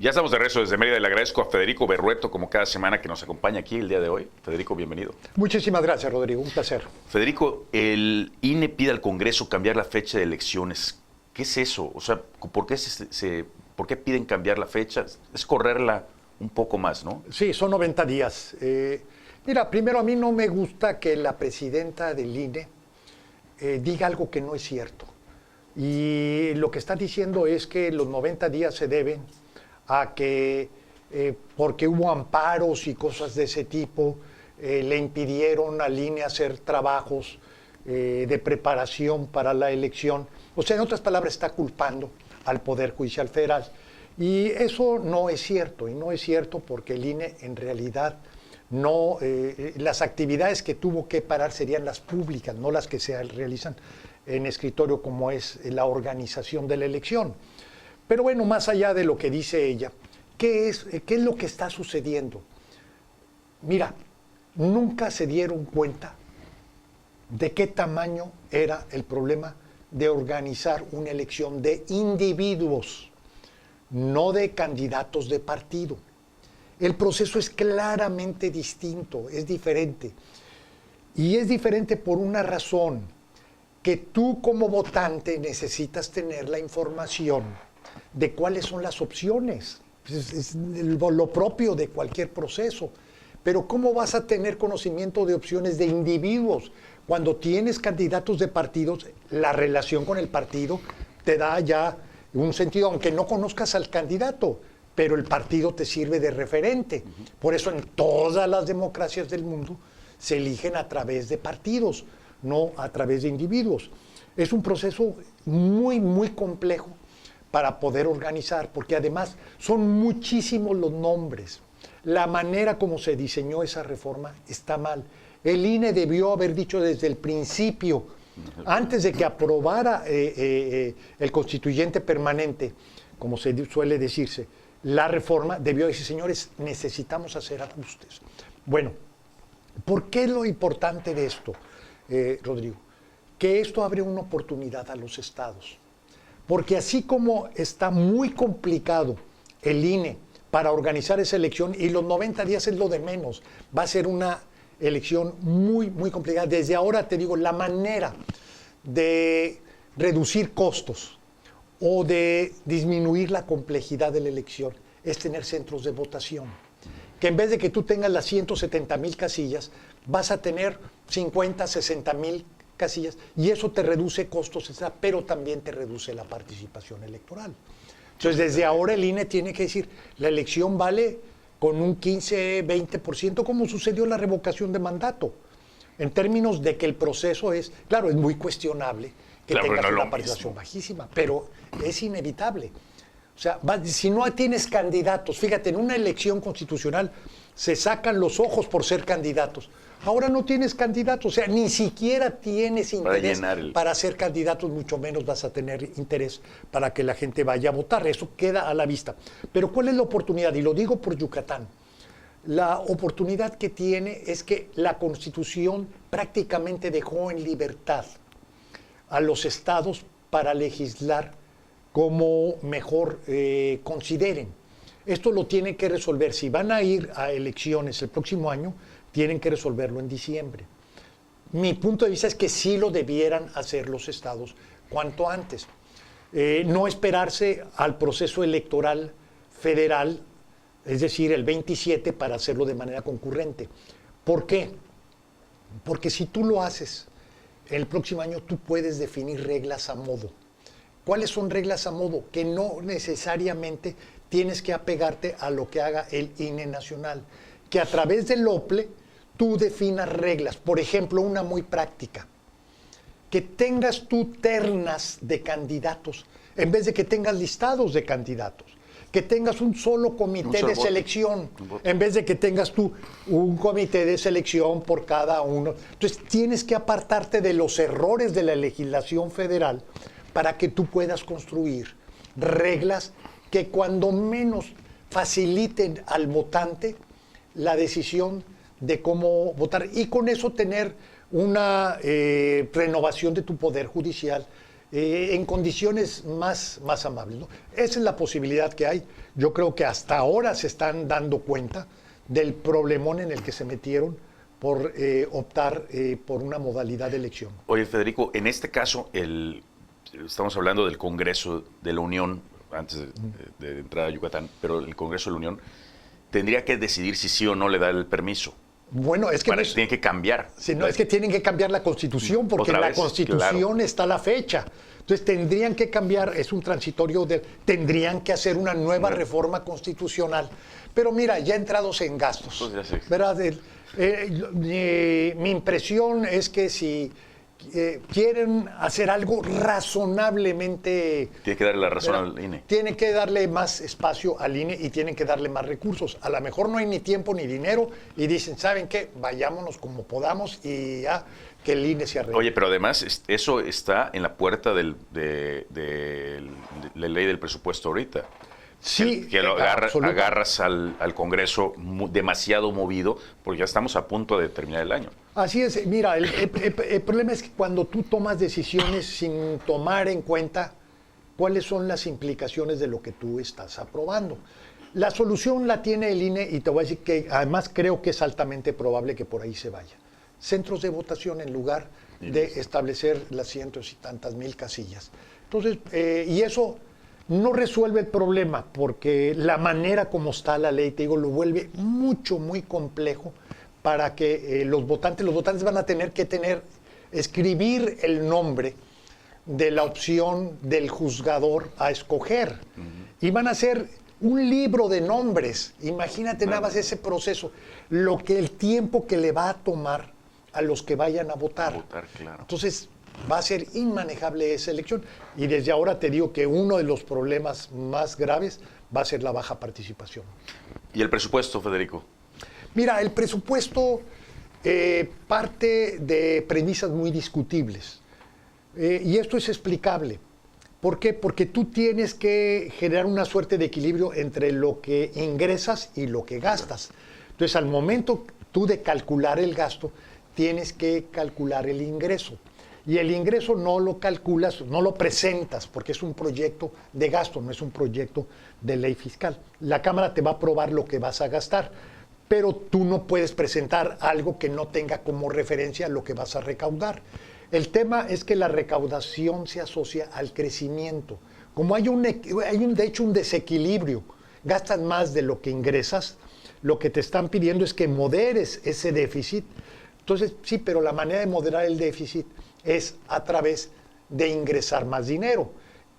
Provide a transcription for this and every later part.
Ya estamos de regreso desde Mérida. Le agradezco a Federico Berrueto, como cada semana, que nos acompaña aquí el día de hoy. Federico, bienvenido. Muchísimas gracias, Rodrigo. Un placer. Federico, el INE pide al Congreso cambiar la fecha de elecciones. ¿Qué es eso? O sea, ¿por qué piden cambiar la fecha? Es correrla un poco más, ¿no? Sí, son 90 días. Mira, primero, a mí no me gusta que la presidenta del INE diga algo que no es cierto. Y lo que está diciendo es que los 90 días se deben a que, porque hubo amparos y cosas de ese tipo, le impidieron al INE hacer trabajos de preparación para la elección. O sea, en otras palabras, está culpando al Poder Judicial Federal. Y eso no es cierto, y no es cierto porque el INE en realidad no, las actividades que tuvo que parar serían las públicas, no las que se realizan en escritorio como es la organización de la elección. Pero bueno, más allá de lo que dice ella, ¿qué es lo que está sucediendo? Mira, nunca se dieron cuenta de qué tamaño era el problema de organizar una elección de individuos, no de candidatos de partido. El proceso es claramente distinto, es diferente. Y es diferente por una razón, que tú como votante necesitas tener la información de cuáles son las opciones. Es lo propio de cualquier proceso. Pero ¿cómo vas a tener conocimiento de opciones de individuos? Cuando tienes candidatos de partidos, la relación con el partido te da ya un sentido, aunque no conozcas al candidato, pero el partido te sirve de referente. Por eso en todas las democracias del mundo se eligen a través de partidos, no a través de individuos. Es un proceso muy, muy complejo para poder organizar, porque además son muchísimos los nombres. La manera como se diseñó esa reforma está mal. El INE debió haber dicho desde el principio, antes de que aprobara el constituyente permanente, como se suele decirse, la reforma, debió decir, señores, necesitamos hacer ajustes. Bueno, ¿por qué es lo importante de esto, Rodrigo? Que esto abre una oportunidad a los estados. Porque así como está muy complicado el INE para organizar esa elección, y los 90 días es lo de menos, va a ser una elección muy, muy complicada. Desde ahora te digo, la manera de reducir costos o de disminuir la complejidad de la elección es tener centros de votación. Que en vez de que tú tengas las 170,000 casillas, vas a tener 50, 60,000 casillas, y eso te reduce costos, pero también te reduce la participación electoral. Entonces, desde ahora el INE tiene que decir, la elección vale con un 15, 20%, como sucedió en la revocación de mandato, en términos de que el proceso es, claro, es muy cuestionable que tengas una participación bajísima, pero es inevitable. O sea, si no tienes candidatos, fíjate, en una elección constitucional se sacan los ojos por ser candidatos. Ahora no tienes candidatos, o sea, ni siquiera tienes interés para ser candidatos, mucho menos vas a tener interés para que la gente vaya a votar. Eso queda a la vista. Pero ¿cuál es la oportunidad? Y lo digo por Yucatán. La oportunidad que tiene es que la Constitución prácticamente dejó en libertad a los estados para legislar como mejor consideren. Esto lo tienen que resolver. Si van a ir a elecciones el próximo año, tienen que resolverlo en diciembre. Mi punto de vista es que sí lo debieran hacer los estados cuanto antes. No esperarse al proceso electoral federal, es decir, el 27, para hacerlo de manera concurrente. ¿Por qué? Porque si tú lo haces el próximo año, tú puedes definir reglas a modo. ¿Cuáles son reglas a modo? Que no necesariamente tienes que apegarte a lo que haga el INE nacional. Que a través del OPLE tú definas reglas. Por ejemplo, una muy práctica. Que tengas tú ternas de candidatos en vez de que tengas listados de candidatos. Que tengas un solo comité de selección en vez de que tengas tú un comité de selección por cada uno. Entonces tienes que apartarte de los errores de la legislación federal para que tú puedas construir reglas que cuando menos faciliten al votante la decisión de cómo votar, y con eso tener una renovación de tu poder judicial en condiciones más amables, ¿no? Esa es la posibilidad que hay. Yo creo que hasta ahora se están dando cuenta del problemón en el que se metieron por optar por una modalidad de elección. Oye, Federico, en este caso, estamos hablando del Congreso de la Unión, antes de entrar a Yucatán, pero el Congreso de la Unión tendría que decidir si sí o no le da el permiso. Bueno, es que tiene que cambiar. Si no, es que tienen que cambiar la Constitución, porque en la Constitución está la fecha. Entonces tendrían que cambiar, es un transitorio, tendrían que hacer una nueva reforma constitucional. Pero mira, ya entrados en gastos, ¿verdad? Mi impresión es que si quieren hacer algo razonablemente... Tiene que darle la razón al INE. Tienen que darle más espacio al INE y tienen que darle más recursos. A lo mejor no hay ni tiempo ni dinero y dicen, ¿saben qué? Vayámonos como podamos y ya que el INE se arregle. Oye, pero además eso está en la puerta de la ley del presupuesto ahorita. Sí, que lo agarras al Congreso demasiado movido, porque ya estamos a punto de terminar el año. Así es, mira, el problema es que cuando tú tomas decisiones sin tomar en cuenta cuáles son las implicaciones de lo que tú estás aprobando. La solución la tiene el INE y te voy a decir que además creo que es altamente probable que por ahí se vaya. Centros de votación en lugar de establecer las cientos y tantas mil casillas. Entonces, y eso no resuelve el problema porque la manera como está la ley, te digo, lo vuelve muy complejo para que los votantes van a tener que escribir el nombre de la opción del juzgador a escoger. Y van a hacer un libro de nombres. Imagínate nada más ese proceso, el tiempo que le va a tomar a los que vayan a votar. Claro. Entonces, va a ser inmanejable esa elección. Y desde ahora te digo que uno de los problemas más graves va a ser la baja participación. ¿Y el presupuesto, Federico? Mira, el presupuesto parte de premisas muy discutibles. Y esto es explicable. ¿Por qué? Porque tú tienes que generar una suerte de equilibrio entre lo que ingresas y lo que gastas. Entonces, al momento tú de calcular el gasto, tienes que calcular el ingreso. Y el ingreso no lo calculas, no lo presentas, porque es un proyecto de gasto, no es un proyecto de ley fiscal. La Cámara te va a aprobar lo que vas a gastar, pero tú no puedes presentar algo que no tenga como referencia lo que vas a recaudar. El tema es que la recaudación se asocia al crecimiento. Como hay de hecho un desequilibrio, gastas más de lo que ingresas, lo que te están pidiendo es que moderes ese déficit. Entonces, sí, pero la manera de moderar el déficit es a través de ingresar más dinero.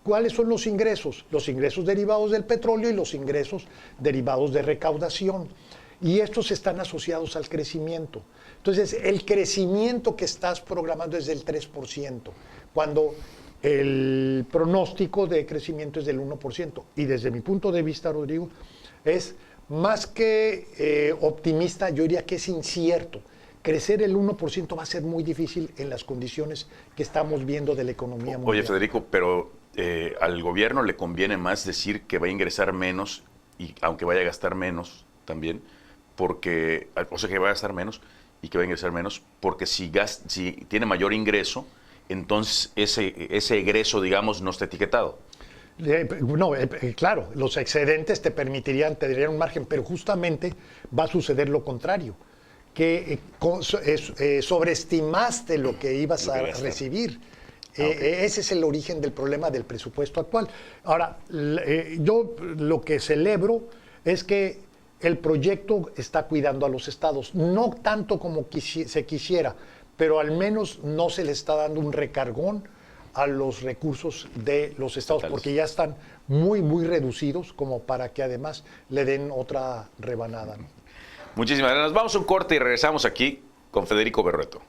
¿Cuáles son los ingresos? Los ingresos derivados del petróleo y los ingresos derivados de recaudación. Y estos están asociados al crecimiento. Entonces, el crecimiento que estás programando es del 3%, cuando el pronóstico de crecimiento es del 1%. Y desde mi punto de vista, Rodrigo, es más que optimista, yo diría que es incierto. Crecer el 1% va a ser muy difícil en las condiciones que estamos viendo de la economía mundial. Oye, Federico, pero al gobierno le conviene más decir que va a ingresar menos, y aunque vaya a gastar menos también, porque, o sea, que va a gastar menos y que va a ingresar menos, porque si tiene mayor ingreso, entonces ese egreso, digamos, no está etiquetado. Claro, los excedentes te darían un margen, pero justamente va a suceder lo contrario, que sobreestimaste lo que ibas a recibir. Ese es el origen del problema del presupuesto actual. Ahora, yo lo que celebro es que el proyecto está cuidando a los estados, no tanto como se quisiera, pero al menos no se le está dando un recargón a los recursos de los estados, porque ya están muy reducidos como para que además le den otra rebanada, ¿no? Muchísimas gracias. Nos vamos a un corte y regresamos aquí con Federico Berrueto.